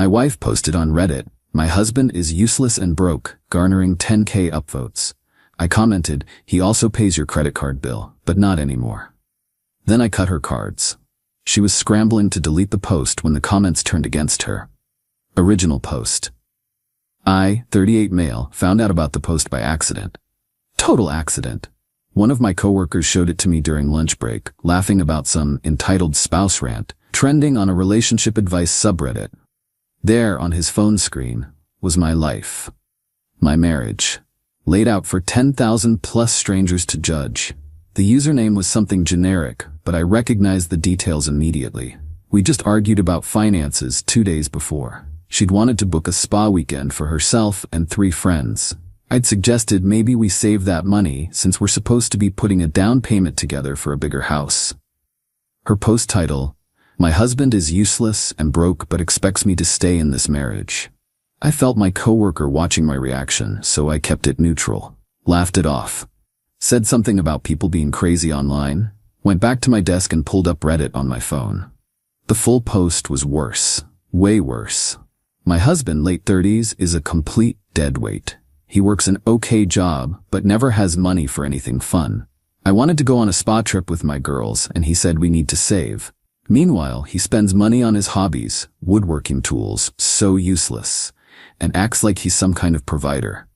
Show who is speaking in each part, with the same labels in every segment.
Speaker 1: My wife posted on Reddit, "My husband is useless and broke," garnering 10K upvotes. I commented, "He also pays your credit card bill, but not anymore." Then I cut her cards. She was scrambling to delete the post when the comments turned against her. Original post. I, 38 male, found out about the post by accident. Total accident. One of my coworkers showed it to me during lunch break, laughing about some entitled spouse rant, trending on a relationship advice subreddit. There, on his phone screen, was my life. My marriage. Laid out for 10,000 plus strangers to judge. The username was something generic, but I recognized the details immediately. We just argued about finances 2 days before. She'd wanted to book a spa weekend for herself and 3 friends. I'd suggested maybe we save that money since we're supposed to be putting a down payment together for a bigger house. Her post title, "My husband is useless and broke but expects me to stay in this marriage." I felt my coworker watching my reaction, so I kept it neutral. Laughed it off. Said something about people being crazy online. Went back to my desk and pulled up Reddit on my phone. The full post was worse. Way worse. My husband, late 30s, is a complete deadweight. He works an okay job, but never has money for anything fun. I wanted to go on a spa trip with my girls, and he said we need to save. Meanwhile, he spends money on his hobbies, woodworking tools, so useless, and acts like he's some kind of provider.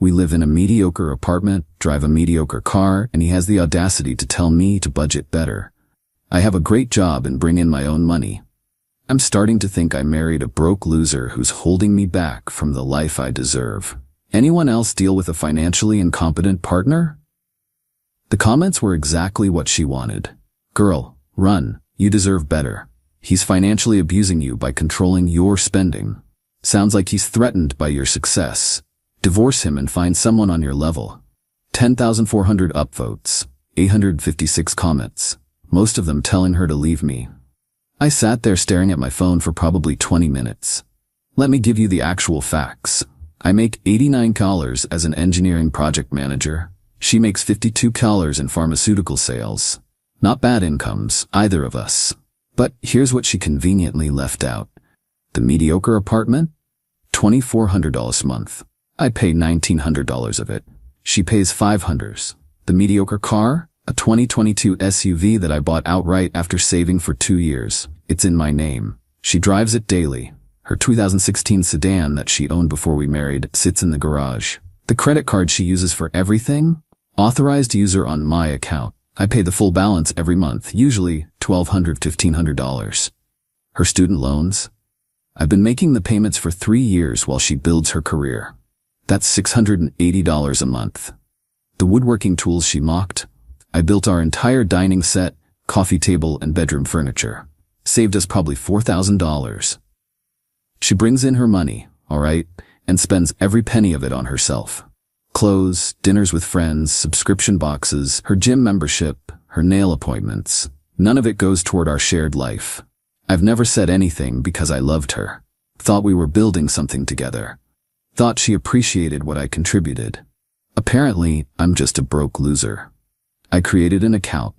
Speaker 1: We live in a mediocre apartment, drive a mediocre car, and he has the audacity to tell me to budget better. I have a great job and bring in my own money. I'm starting to think I married a broke loser who's holding me back from the life I deserve. Anyone else deal with a financially incompetent partner? The comments were exactly what she wanted. "Girl, run. You deserve better. He's financially abusing you by controlling your spending. Sounds like he's threatened by your success. Divorce him and find someone on your level." 10,400 upvotes, 856 comments, most of them telling her to leave me. I sat there staring at my phone for probably 20 minutes. Let me give you the actual facts. I make $89 as an engineering project manager. She makes $52 in pharmaceutical sales. Not bad incomes, either of us. But here's what she conveniently left out. The mediocre apartment? $2,400 a month. I pay $1,900 of it. She pays $500. The mediocre car? A 2022 SUV that I bought outright after saving for 2 years. It's in my name. She drives it daily. Her 2016 sedan that she owned before we married sits in the garage. The credit card she uses for everything? Authorized user on my account. I pay the full balance every month, usually $1,200, $1,500. Her student loans? I've been making the payments for 3 years while she builds her career. That's $680 a month. The woodworking tools she mocked? I built our entire dining set, coffee table, and bedroom furniture. Saved us probably $4,000. She brings in her money, all right, and spends every penny of it on herself. Clothes, dinners with friends, subscription boxes, her gym membership, her nail appointments. None of it goes toward our shared life. I've never said anything because I loved her. Thought we were building something together. Thought she appreciated what I contributed. Apparently, I'm just a broke loser. I created an account.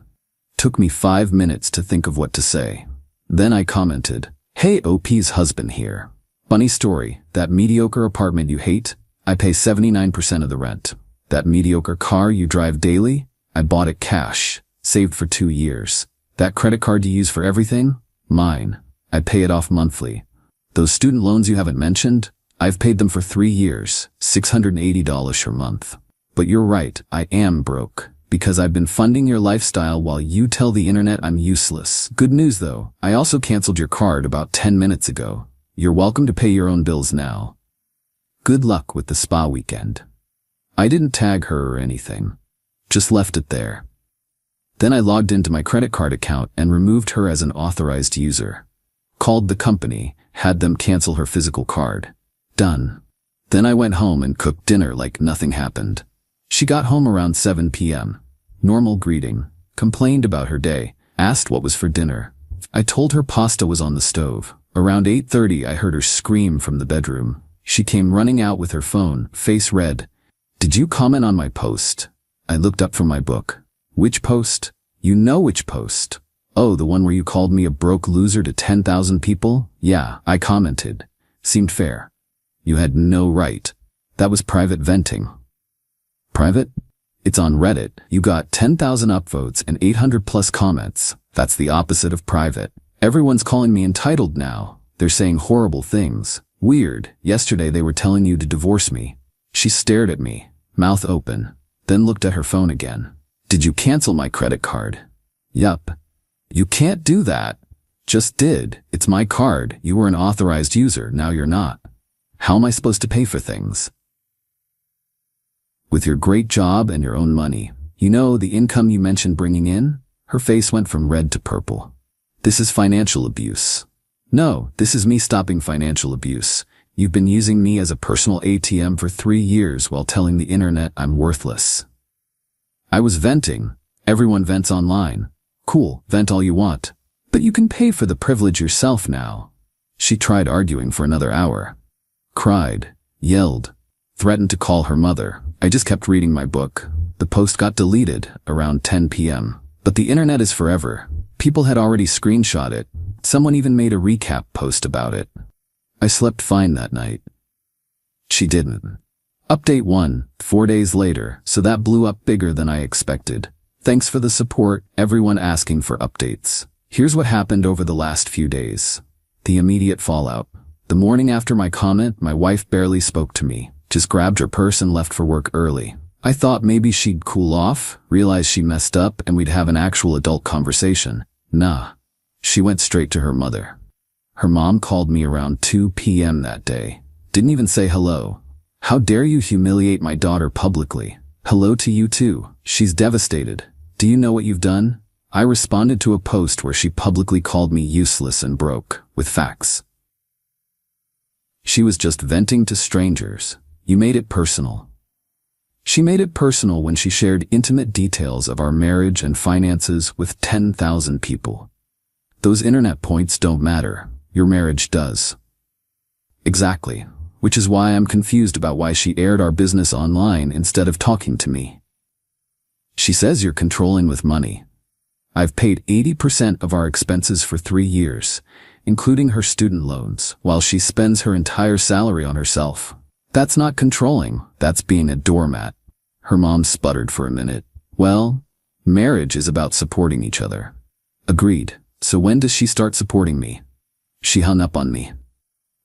Speaker 1: Took me 5 minutes to think of what to say. Then I commented, "Hey, OP's husband here. Funny story, that mediocre apartment you hate? I pay 79% of the rent. That mediocre car you drive daily? I bought it cash, saved for 2 years. That credit card you use for everything? Mine. I pay it off monthly. Those student loans you haven't mentioned? I've paid them for 3 years, $680 per month. But you're right, I am broke. Because I've been funding your lifestyle while you tell the internet I'm useless. Good news though, I also canceled your card about 10 minutes ago. You're welcome to pay your own bills now. Good luck with the spa weekend." I didn't tag her or anything. Just left it there. Then I logged into my credit card account and removed her as an authorized user. Called the company, had them cancel her physical card. Done. Then I went home and cooked dinner like nothing happened. She got home around 7 p.m. Normal greeting. Complained about her day. Asked what was for dinner. I told her pasta was on the stove. Around 8:30 I heard her scream from the bedroom. She came running out with her phone, face red. "Did you comment on my post?" I looked up from my book. "Which post?" "You know which post." "Oh, the one where you called me a broke loser to 10,000 people?" "Yeah," I commented. Seemed fair. You had no right. That was private venting. Private? It's on Reddit. You got 10,000 upvotes and 800 plus comments. That's the opposite of private. Everyone's calling me entitled now. They're saying horrible things. Weird. Yesterday they were telling you to divorce me. She stared at me, mouth open, then looked at her phone again. Did you cancel my credit card? Yup. You can't do that. Just did. It's my card. You were an authorized user. Now you're not. How am I supposed to pay for things? With your great job and your own money. You know, the income you mentioned bringing in? Her face went from red to purple. This is financial abuse. No, this is me stopping financial abuse. You've been using me as a personal ATM for 3 years while telling the internet I'm worthless. I was venting. Everyone vents online. Cool, vent all you want. But you can pay for the privilege yourself now. She tried arguing for another hour. Cried, yelled, threatened to call her mother. I just kept reading my book. The post got deleted around 10 p.m. But the internet is forever. People had already screenshot it. Someone even made a recap post about it. I slept fine that night. She didn't. Update 1, 4 days later, so that blew up bigger than I expected. Thanks for the support, everyone asking for updates. Here's what happened over the last few days. The immediate fallout. The morning after my comment, my wife barely spoke to me. Just grabbed her purse and left for work early. I thought maybe she'd cool off, realize she messed up, and we'd have an actual adult conversation. Nah. She went straight to her mother. Her mom called me around 2 p.m. that day. Didn't even say hello. How dare you humiliate my daughter publicly? Hello to you too. She's devastated. Do you know what you've done? I responded to a post where she publicly called me useless and broke, with facts. She was just venting to strangers. You made it personal. She made it personal when she shared intimate details of our marriage and finances with 10,000 people. Those internet points don't matter. Your marriage does. Exactly. Which is why I'm confused about why she aired our business online instead of talking to me. She says you're controlling with money. I've paid 80% of our expenses for 3 years, including her student loans, while she spends her entire salary on herself. That's not controlling, that's being a doormat. Her mom sputtered for a minute. Well, marriage is about supporting each other. Agreed. So when does she start supporting me? She hung up on me.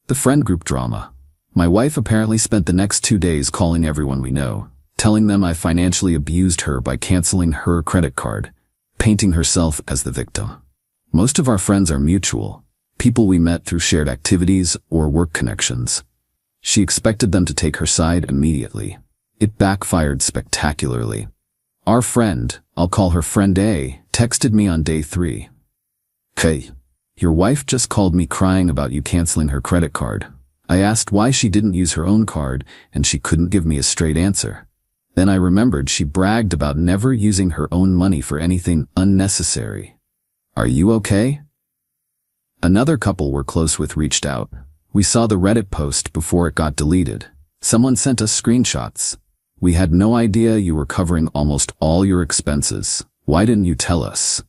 Speaker 1: The friend group drama. My wife apparently spent the next 2 days calling everyone we know, telling them I financially abused her by canceling her credit card, painting herself as the victim. Most of our friends are mutual, people we met through shared activities or work connections. She expected them to take her side immediately. It backfired spectacularly. Our friend, I'll call her friend A, texted me on day 3. "Hey, your wife just called me crying about you canceling her credit card." I asked why she didn't use her own card, and she couldn't give me a straight answer. Then I remembered she bragged about never using her own money for anything unnecessary. Are you okay? Another couple we're close with reached out. We saw the Reddit post before it got deleted. Someone sent us screenshots. We had no idea you were covering almost all your expenses. Why didn't you tell us?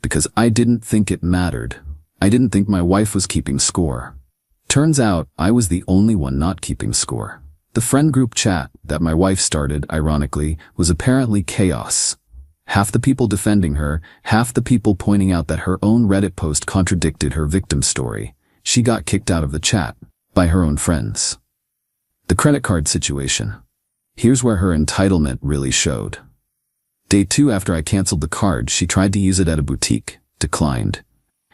Speaker 1: Because I didn't think it mattered. I didn't think my wife was keeping score. Turns out I was the only one not keeping score. The friend group chat that my wife started, ironically, was apparently chaos. Half the people defending her, half the people pointing out that her own Reddit post contradicted her victim story. She got kicked out of the chat by her own friends. The credit card situation. Here's where her entitlement really showed. Day 2 after I canceled the card, she tried to use it at a boutique, declined.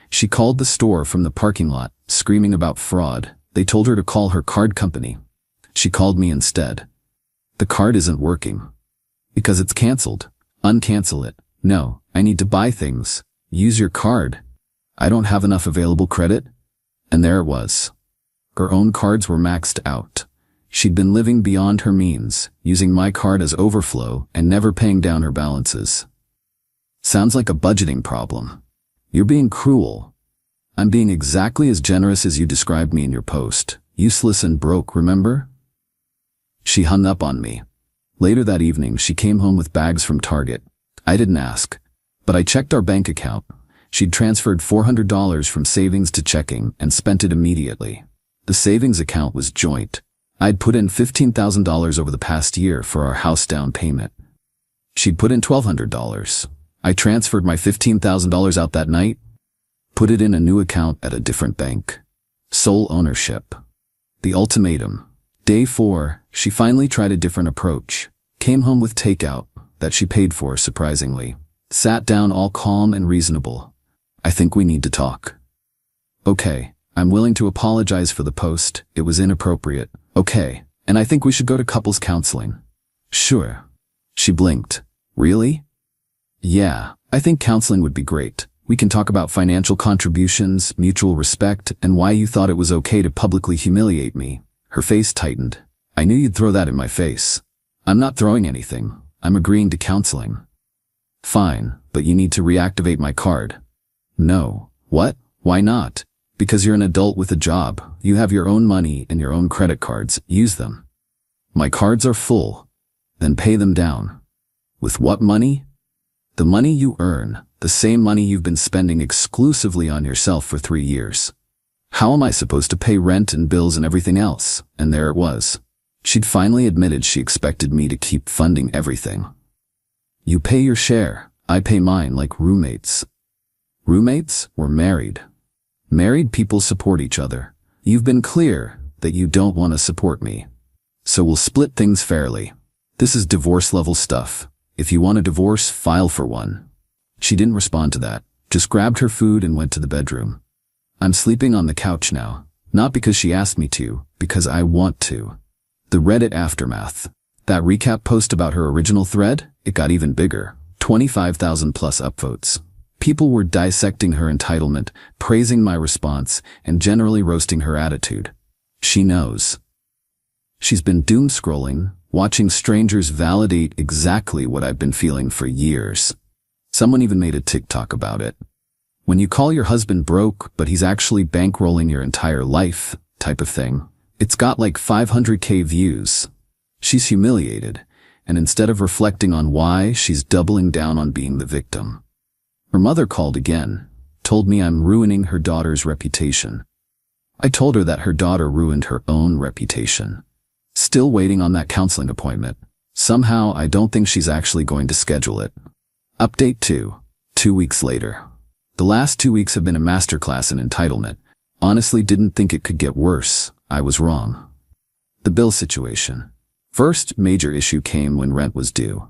Speaker 1: She called the store from the parking lot, screaming about fraud. They told her to call her card company. She called me instead. The card isn't working. Because it's canceled. Uncancel it. No, I need to buy things. Use your card. I don't have enough available credit. And there it was. Her own cards were maxed out. She'd been living beyond her means, using my card as overflow and never paying down her balances. Sounds like a budgeting problem. You're being cruel. I'm being exactly as generous as you described me in your post. Useless and broke, remember? She hung up on me. Later that evening, she came home with bags from Target. I didn't ask, but I checked our bank account. She'd transferred $400 from savings to checking and spent it immediately. The savings account was joint. I'd put in $15,000 over the past year for our house down payment. She'd put in $1,200. I transferred my $15,000 out that night, put it in a new account at a different bank. Sole ownership. The ultimatum. Day 4, she finally tried a different approach. Came home with takeout that she paid for, surprisingly. Sat down all calm and reasonable. I think we need to talk. Okay, I'm willing to apologize for the post. It was inappropriate. Okay, and I think we should go to couples counseling. Sure. She blinked. Really? Yeah, I think counseling would be great. We can talk about financial contributions, mutual respect, and why you thought it was okay to publicly humiliate me. Her face tightened. I knew you'd throw that in my face. I'm not throwing anything. I'm agreeing to counseling. Fine, but you need to reactivate my card. No. What? Why not? Because you're an adult with a job. You have your own money and your own credit cards. Use them. My cards are full. Then pay them down. With what money? The money you earn, the same money you've been spending exclusively on yourself for 3 years. How am I supposed to pay rent and bills and everything else? And there it was. She'd finally admitted she expected me to keep funding everything. You pay your share, I pay mine like roommates. Roommates? We're married. Married people support each other. You've been clear that you don't want to support me. So we'll split things fairly. This is divorce-level stuff. If you want a divorce, file for one. She didn't respond to that, just grabbed her food and went to the bedroom. I'm sleeping on the couch now, not because she asked me to, because I want to. The Reddit aftermath. That recap post about her original thread, it got even bigger. 25,000 plus upvotes. People were dissecting her entitlement, praising my response, and generally roasting her attitude. She knows. She's been doom scrolling, watching strangers validate exactly what I've been feeling for years. Someone even made a TikTok about it. When you call your husband broke, but he's actually bankrolling your entire life, type of thing. It's got like 500K views. She's humiliated, and instead of reflecting on why, she's doubling down on being the victim. Her mother called again, told me I'm ruining her daughter's reputation. I told her that her daughter ruined her own reputation. Still waiting on that counseling appointment. Somehow, I don't think she's actually going to schedule it. Update 2. 2 weeks later. The last 2 weeks have been a masterclass in entitlement. Honestly, didn't think it could get worse. I was wrong. The bill situation. First major issue came when rent was due.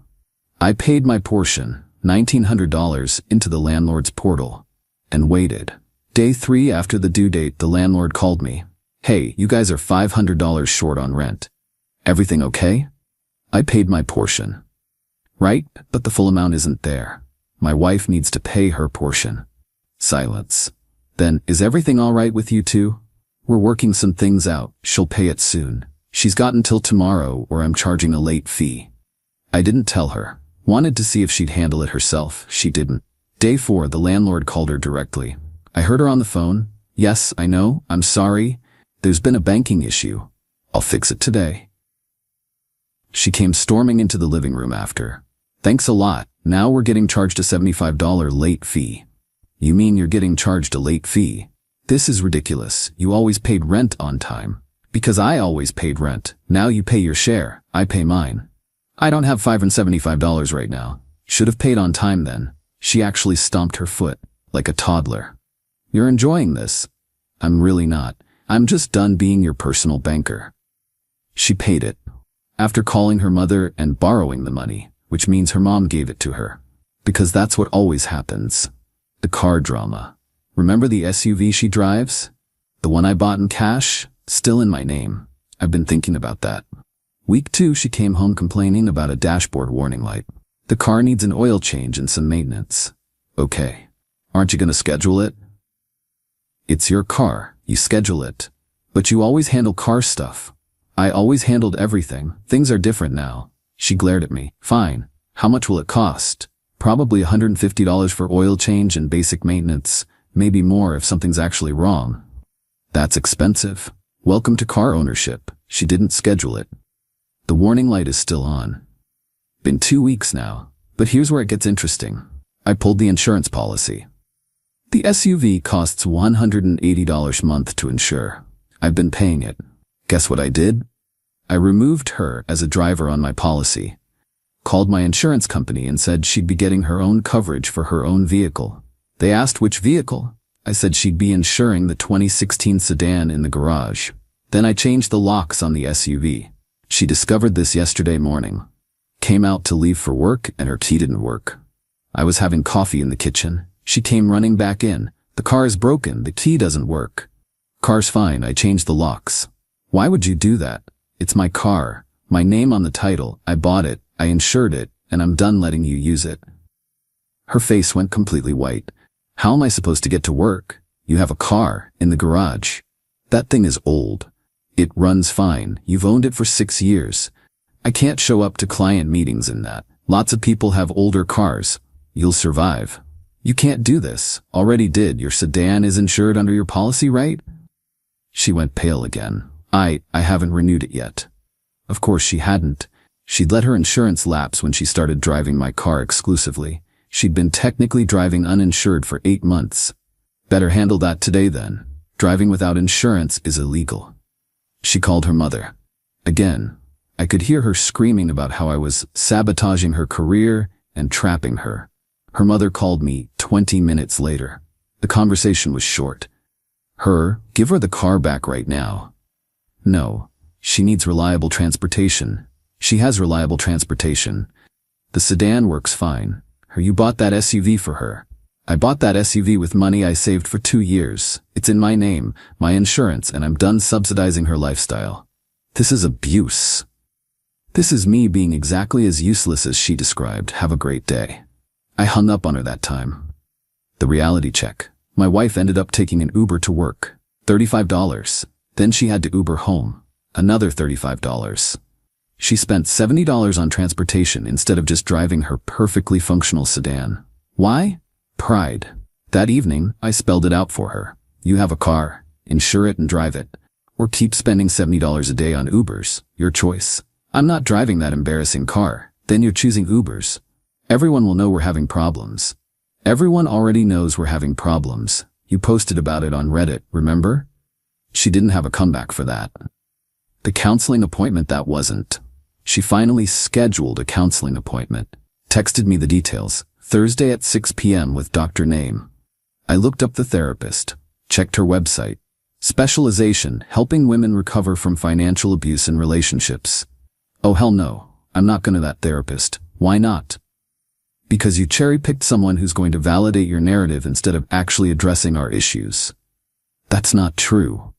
Speaker 1: I paid my portion, $1,900, into the landlord's portal, and waited. Day 3 after the due date, the landlord called me. Hey, you guys are $500 short on rent. Everything okay? I paid my portion. Right, but the full amount isn't there. My wife needs to pay her portion. Silence. Then, is everything all right with you two? We're working some things out. She'll pay it soon. She's got until tomorrow or I'm charging a late fee. I didn't tell her. Wanted to see if she'd handle it herself. She didn't. Day 4, the landlord called her directly. I heard her on the phone. Yes, I know. I'm sorry. There's been a banking issue. I'll fix it today. She came storming into the living room after. Thanks a lot. Now we're getting charged a $75 late fee. You mean you're getting charged a late fee? This is ridiculous. You always paid rent on time. Because I always paid rent. Now you pay your share. I pay mine. I don't have $575 right now. Should have paid on time then. She actually stomped her foot, like a toddler. You're enjoying this. I'm really not. I'm just done being your personal banker. She paid it. After calling her mother and borrowing the money, which means her mom gave it to her. Because that's what always happens. The car drama. Remember the SUV she drives? The one I bought in cash? Still in my name. I've been thinking about that. Week 2, she came home complaining about a dashboard warning light. The car needs an oil change and some maintenance. Okay. Aren't you going to schedule it? It's your car. You schedule it. But you always handle car stuff. I always handled everything. Things are different now. She glared at me. Fine. How much will it cost? Probably $150 for oil change and basic maintenance. Maybe more if something's actually wrong. That's expensive. Welcome to car ownership. She didn't schedule it. The warning light is still on. Been 2 weeks now. But here's where it gets interesting. I pulled the insurance policy. The SUV costs $180 a month to insure. I've been paying it. Guess what I did? I removed her as a driver on my policy. Called my insurance company and said she'd be getting her own coverage for her own vehicle. They asked which vehicle. I said she'd be insuring the 2016 sedan in the garage. Then I changed the locks on the SUV. She discovered this yesterday morning. Came out to leave for work and her tea didn't work. I was having coffee in the kitchen. She came running back in. The car is broken. The key doesn't work. Car's fine. I changed the locks. Why would you do that? It's my car. My name on the title. I bought it. I insured it. And I'm done letting you use it. Her face went completely white. How am I supposed to get to work? You have a car in the garage. That thing is old. It runs fine. You've owned it for 6 years. I can't show up to client meetings in that. Lots of people have older cars. You'll survive. You can't do this. Already did. Your sedan is insured under your policy, right? She went pale again. I haven't renewed it yet. Of course she hadn't. She'd let her insurance lapse when she started driving my car exclusively. She'd been technically driving uninsured for 8 months. Better handle that today then. Driving without insurance is illegal. She called her mother. Again, I could hear her screaming about how I was sabotaging her career and trapping her. Her mother called me 20 minutes later. The conversation was short. Give her the car back right now. No, she needs reliable transportation. She has reliable transportation. The sedan works fine. You bought that SUV for her. I bought that SUV with money I saved for 2 years. It's in my name, my insurance, and I'm done subsidizing her lifestyle. This is abuse. This is me being exactly as useless as she described. Have a great day. I hung up on her that time. The reality check. My wife ended up taking an Uber to work. $35. Then she had to Uber home. Another $35. She spent $70 on transportation instead of just driving her perfectly functional sedan. Why? Pride. That evening, I spelled it out for her. You have a car. Insure it and drive it. Or keep spending $70 a day on Ubers. Your choice. I'm not driving that embarrassing car. Then you're choosing Ubers. Everyone will know we're having problems. Everyone already knows we're having problems. You posted about it on Reddit, remember? She didn't have a comeback for that. The counseling appointment that wasn't. She finally scheduled a counseling appointment. Texted me the details. Thursday at 6 p.m. with Dr. Name. I looked up the therapist. Checked her website. Specialization, helping women recover from financial abuse in relationships. Oh hell no, I'm not going to that therapist. Why not? Because you cherry-picked someone who's going to validate your narrative instead of actually addressing our issues. That's not true.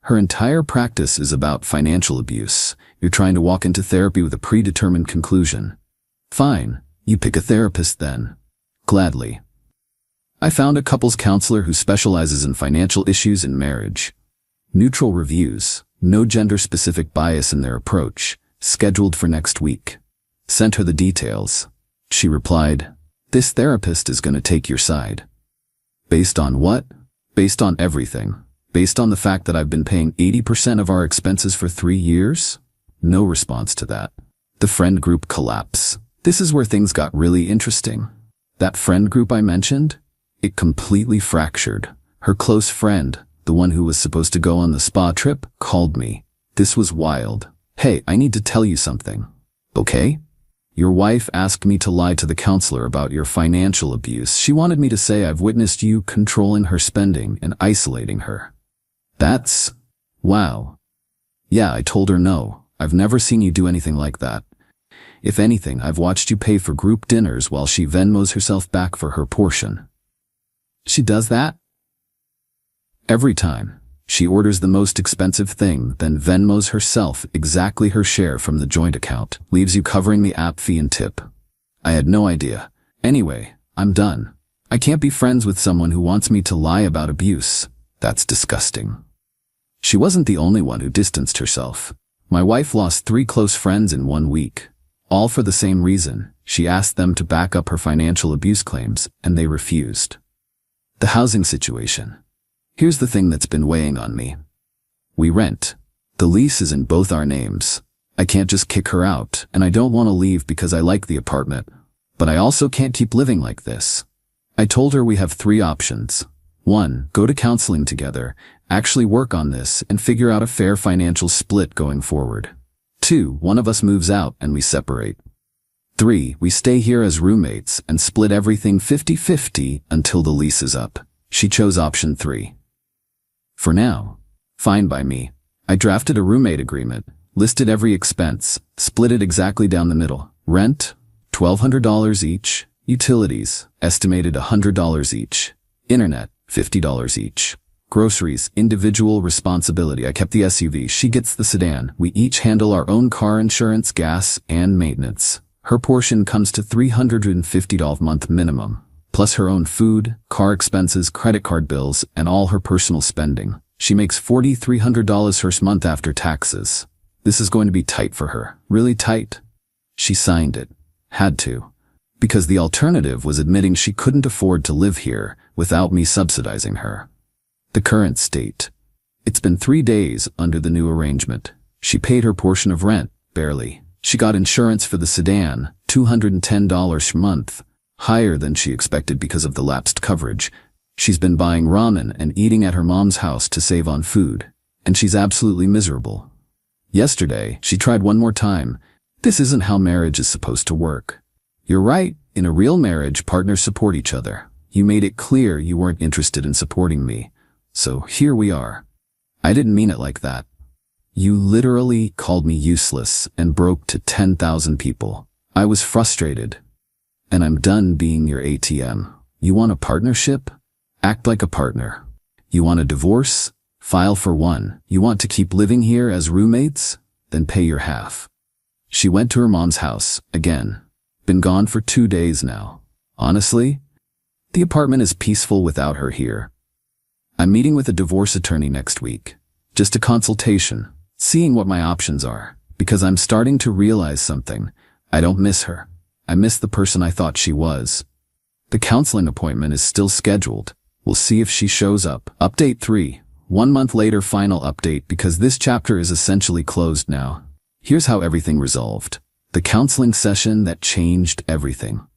Speaker 1: Her entire practice is about financial abuse. You're trying to walk into therapy with a predetermined conclusion. Fine, you pick a therapist then. Gladly. I found a couples counselor who specializes in financial issues in marriage. Neutral reviews, no gender-specific bias in their approach, scheduled for next week. Sent her the details. She replied, "This therapist is going to take your side." Based on what? Based on everything. Based on the fact that I've been paying 80% of our expenses for 3 years? No response to that. The friend group collapse. This is where things got really interesting. That friend group I mentioned? It completely fractured. Her close friend, the one who was supposed to go on the spa trip, called me. This was wild. "Hey, I need to tell you something." "Okay?" "Your wife asked me to lie to the counselor about your financial abuse. She wanted me to say I've witnessed you controlling her spending and isolating her." That's... wow. Yeah, I told her no. I've never seen you do anything like that. If anything, I've watched you pay for group dinners while she Venmos herself back for her portion. She does that? Every time. She orders the most expensive thing, then Venmos herself exactly her share from the joint account, leaves you covering the app fee and tip. I had no idea. Anyway, I'm done. I can't be friends with someone who wants me to lie about abuse. That's disgusting. She wasn't the only one who distanced herself. My wife lost 3 close friends in 1 week. All for the same reason. She asked them to back up her financial abuse claims, and they refused. The housing situation. Here's the thing that's been weighing on me. We rent. The lease is in both our names. I can't just kick her out, and I don't want to leave because I like the apartment. But I also can't keep living like this. I told her we have 3 options. 1. Go to counseling together, actually work on this, and figure out a fair financial split going forward. 2. One of us moves out and we separate. 3. We stay here as roommates and split everything 50-50 until the lease is up. She chose option 3. For now, fine by me. I drafted a roommate agreement, listed every expense, split it exactly down the middle. Rent, $1,200 each. Utilities, estimated $100 each. Internet, $50 each. Groceries, individual responsibility. I kept the SUV. She gets the sedan. We each handle our own car insurance, gas, and maintenance. Her portion comes to $350 a month minimum, plus her own food, car expenses, credit card bills, and all her personal spending. She makes $4,300 her month after taxes. This is going to be tight for her. Really tight. She signed it. Had to. Because the alternative was admitting she couldn't afford to live here without me subsidizing her. The current state. It's been 3 days under the new arrangement. She paid her portion of rent, barely. She got insurance for the sedan, $210 per month, higher than she expected because of the lapsed coverage. She's been buying ramen and eating at her mom's house to save on food, and she's absolutely miserable. Yesterday, she tried one more time. This isn't how marriage is supposed to work. You're right, in a real marriage, partners support each other. You made it clear you weren't interested in supporting me. So here we are. I didn't mean it like that. You literally called me useless and broke to 10,000 people. I was frustrated. And I'm done being your ATM. You want a partnership? Act like a partner. You want a divorce? File for one. You want to keep living here as roommates? Then pay your half. She went to her mom's house, again. Been gone for 2 days now. Honestly, the apartment is peaceful without her here. I'm meeting with a divorce attorney next week. Just a consultation, seeing what my options are, because I'm starting to realize something. I don't miss her. I miss the person I thought she was. The counseling appointment is still scheduled. We'll see if she shows up. Update 3. 1 month later, final update, because this chapter is essentially closed now. Here's how everything resolved. The counseling session that changed everything.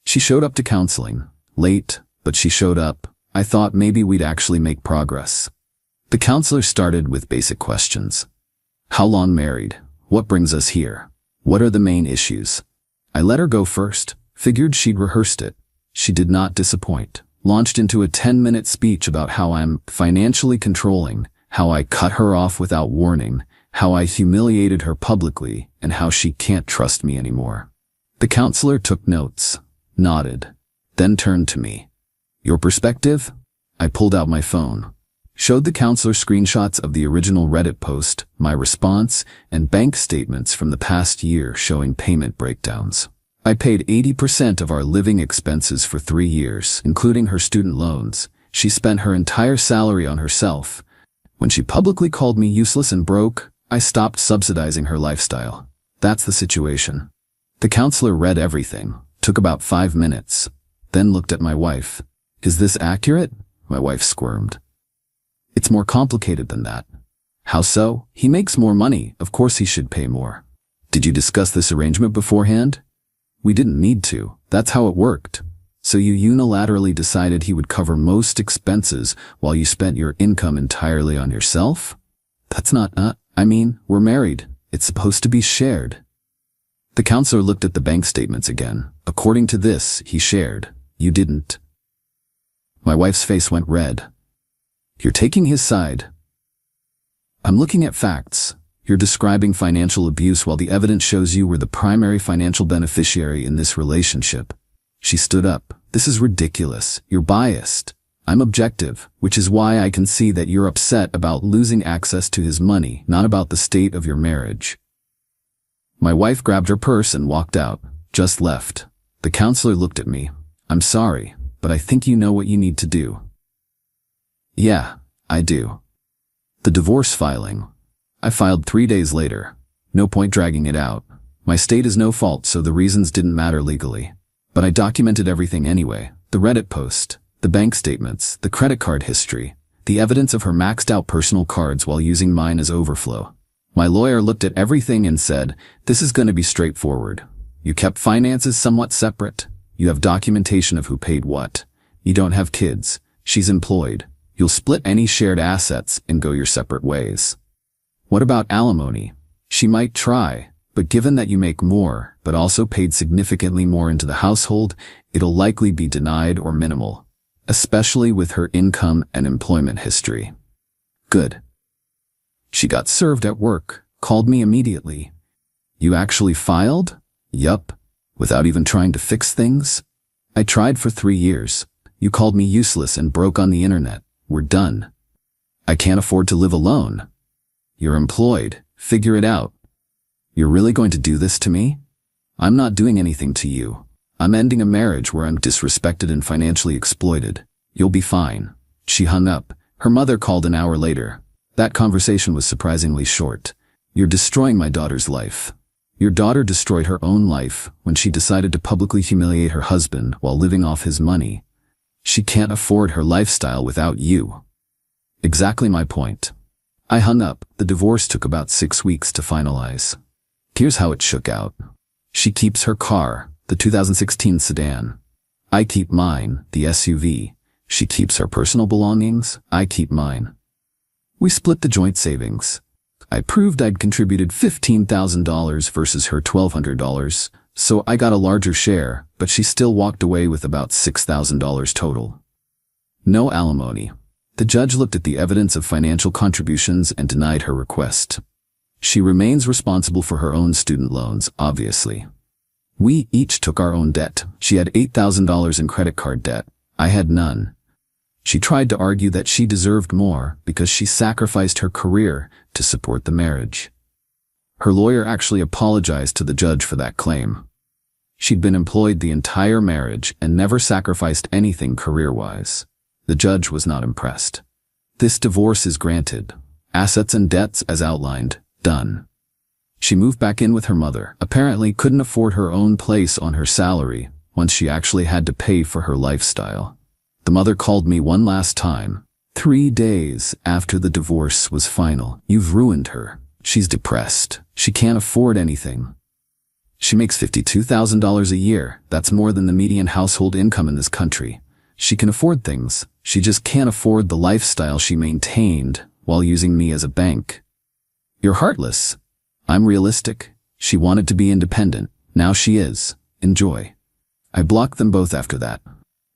Speaker 1: She showed up to counseling. Late, but she showed up. I thought maybe we'd actually make progress. The counselor started with basic questions. How long married? What brings us here? What are the main issues? I let her go first. Figured she'd rehearsed it. She did not disappoint. Launched into a 10-minute speech about how I'm financially controlling, how I cut her off without warning, how I humiliated her publicly, and how she can't trust me anymore. The counselor took notes, nodded, then turned to me. Your perspective? I pulled out my phone, showed the counselor screenshots of the original Reddit post, my response, and bank statements from the past year showing payment breakdowns. I paid 80% of our living expenses for 3 years, including her student loans. She spent her entire salary on herself. When she publicly called me useless and broke, I stopped subsidizing her lifestyle. That's the situation. The counselor read everything, took about 5 minutes, then looked at my wife. Is this accurate? My wife squirmed. It's more complicated than that. How so? He makes more money, of course he should pay more. Did you discuss this arrangement beforehand? We didn't need to. That's how it worked. So you unilaterally decided he would cover most expenses while you spent your income entirely on yourself? That's not, we're married. It's supposed to be shared. The counselor looked at the bank statements again. According to this, he shared. You didn't. My wife's face went red. You're taking his side. I'm looking at facts. You're describing financial abuse while the evidence shows you were the primary financial beneficiary in this relationship. She stood up. This is ridiculous. You're biased. I'm objective, which is why I can see that you're upset about losing access to his money, not about the state of your marriage. My wife grabbed her purse and walked out, just left. The counselor looked at me. I'm sorry, but I think you know what you need to do. Yeah, I do. The divorce filing. I filed 3 days later. No point dragging it out. My state is no fault, so the reasons didn't matter legally. But I documented everything anyway. The Reddit post, the bank statements, the credit card history, the evidence of her maxed out personal cards while using mine as overflow. My lawyer looked at everything and said, this is going to be straightforward. You kept finances somewhat separate. You have documentation of who paid what. You don't have kids. She's employed. You'll split any shared assets and go your separate ways. What about alimony? She might try, but given that you make more, but also paid significantly more into the household, it'll likely be denied or minimal, especially with her income and employment history. Good. She got served at work, called me immediately. You actually filed? Yup. Without even trying to fix things? I tried for 3 years. You called me useless and broke on the internet. We're done. I can't afford to live alone. You're employed. Figure it out. You're really going to do this to me? I'm not doing anything to you. I'm ending a marriage where I'm disrespected and financially exploited. You'll be fine. She hung up. Her mother called an hour later. That conversation was surprisingly short. You're destroying my daughter's life. Your daughter destroyed her own life when she decided to publicly humiliate her husband while living off his money. She can't afford her lifestyle without you. Exactly my point. I hung up. The divorce took about 6 weeks to finalize. Here's how it shook out. She keeps her car, the 2016 sedan. I keep mine, the SUV. She keeps her personal belongings. I keep mine. We split the joint savings. I proved I'd contributed $15,000 versus her $1,200, so I got a larger share, but she still walked away with about $6,000 total. No alimony. The judge looked at the evidence of financial contributions and denied her request. She remains responsible for her own student loans, obviously. We each took our own debt. She had $8,000 in credit card debt. I had none. She tried to argue that she deserved more because she sacrificed her career to support the marriage. Her lawyer actually apologized to the judge for that claim. She'd been employed the entire marriage and never sacrificed anything career-wise. The judge was not impressed. This divorce is granted. Assets and debts as outlined, done. She moved back in with her mother, apparently couldn't afford her own place on her salary once she actually had to pay for her lifestyle. The mother called me one last time, 3 days after the divorce was final. You've ruined her. She's depressed. She can't afford anything. She makes $52,000 a year. That's more than the median household income in this country. She can afford things. She just can't afford the lifestyle she maintained while using me as a bank. You're heartless. I'm realistic. She wanted to be independent. Now she is. Enjoy. I blocked them both after that.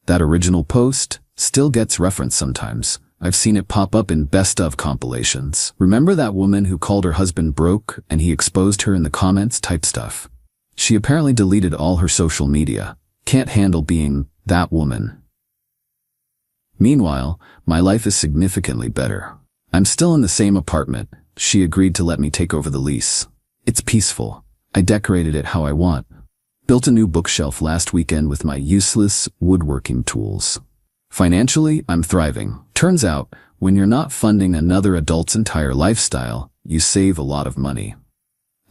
Speaker 1: That original post still gets referenced sometimes. I've seen it pop up in best of compilations. Remember that woman who called her husband broke and he exposed her in the comments type stuff? She apparently deleted all her social media. Can't handle being that woman. Meanwhile, my life is significantly better. I'm still in the same apartment. She agreed to let me take over the lease. It's peaceful. I decorated it how I want. Built a new bookshelf last weekend with my useless woodworking tools. Financially, I'm thriving. Turns out, when you're not funding another adult's entire lifestyle, you save a lot of money.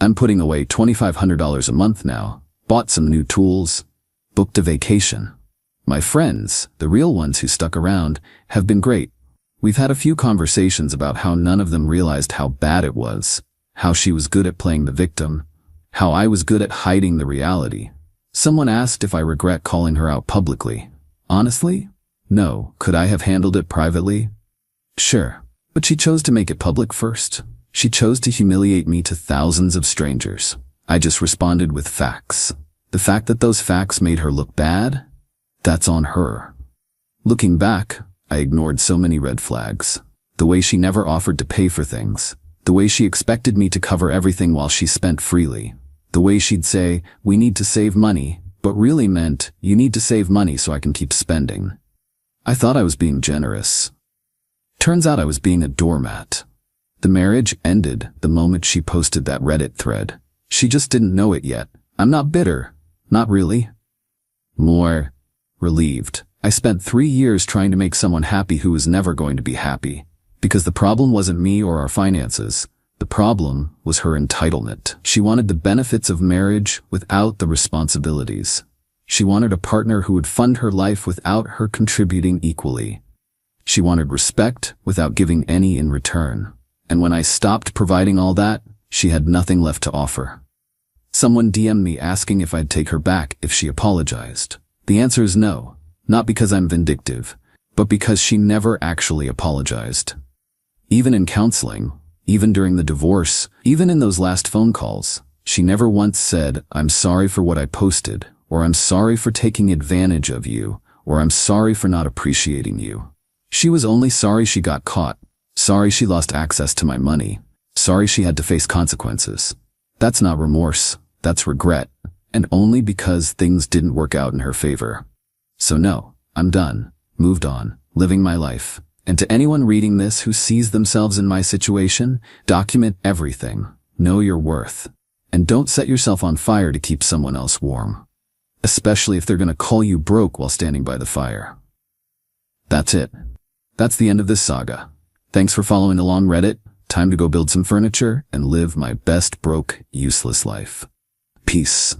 Speaker 1: I'm putting away $2,500 a month now. Bought some new tools. Booked a vacation. My friends, the real ones who stuck around, have been great. We've had a few conversations about how none of them realized how bad it was, how she was good at playing the victim, how I was good at hiding the reality. Someone asked if I regret calling her out publicly. Honestly, no. Could I have handled it privately? Sure. But she chose to make it public first. She chose to humiliate me to thousands of strangers. I just responded with facts. The fact that those facts made her look bad? That's on her. Looking back, I ignored so many red flags. The way she never offered to pay for things. The way she expected me to cover everything while she spent freely. The way she'd say, we need to save money, but really meant, you need to save money so I can keep spending. I thought I was being generous. Turns out I was being a doormat. The marriage ended the moment she posted that Reddit thread. She just didn't know it yet. I'm not bitter. Not really. More relieved. I spent 3 years trying to make someone happy who was never going to be happy. Because the problem wasn't me or our finances. The problem was her entitlement. She wanted the benefits of marriage without the responsibilities. She wanted a partner who would fund her life without her contributing equally. She wanted respect without giving any in return. And when I stopped providing all that, she had nothing left to offer. Someone DM'd me asking if I'd take her back if she apologized. The answer is no. Not because I'm vindictive, but because she never actually apologized. Even in counseling, even during the divorce, even in those last phone calls, she never once said, "I'm sorry for what I posted," or "I'm sorry for taking advantage of you," or "I'm sorry for not appreciating you." She was only sorry she got caught, sorry she lost access to my money, sorry she had to face consequences. That's not remorse, that's regret, and only because things didn't work out in her favor. So no, I'm done, moved on, living my life. And to anyone reading this who sees themselves in my situation, document everything, know your worth, and don't set yourself on fire to keep someone else warm. Especially if they're going to call you broke while standing by the fire. That's it. That's the end of this saga. Thanks for following along, Reddit. Time to go build some furniture and live my best broke, useless life. Peace.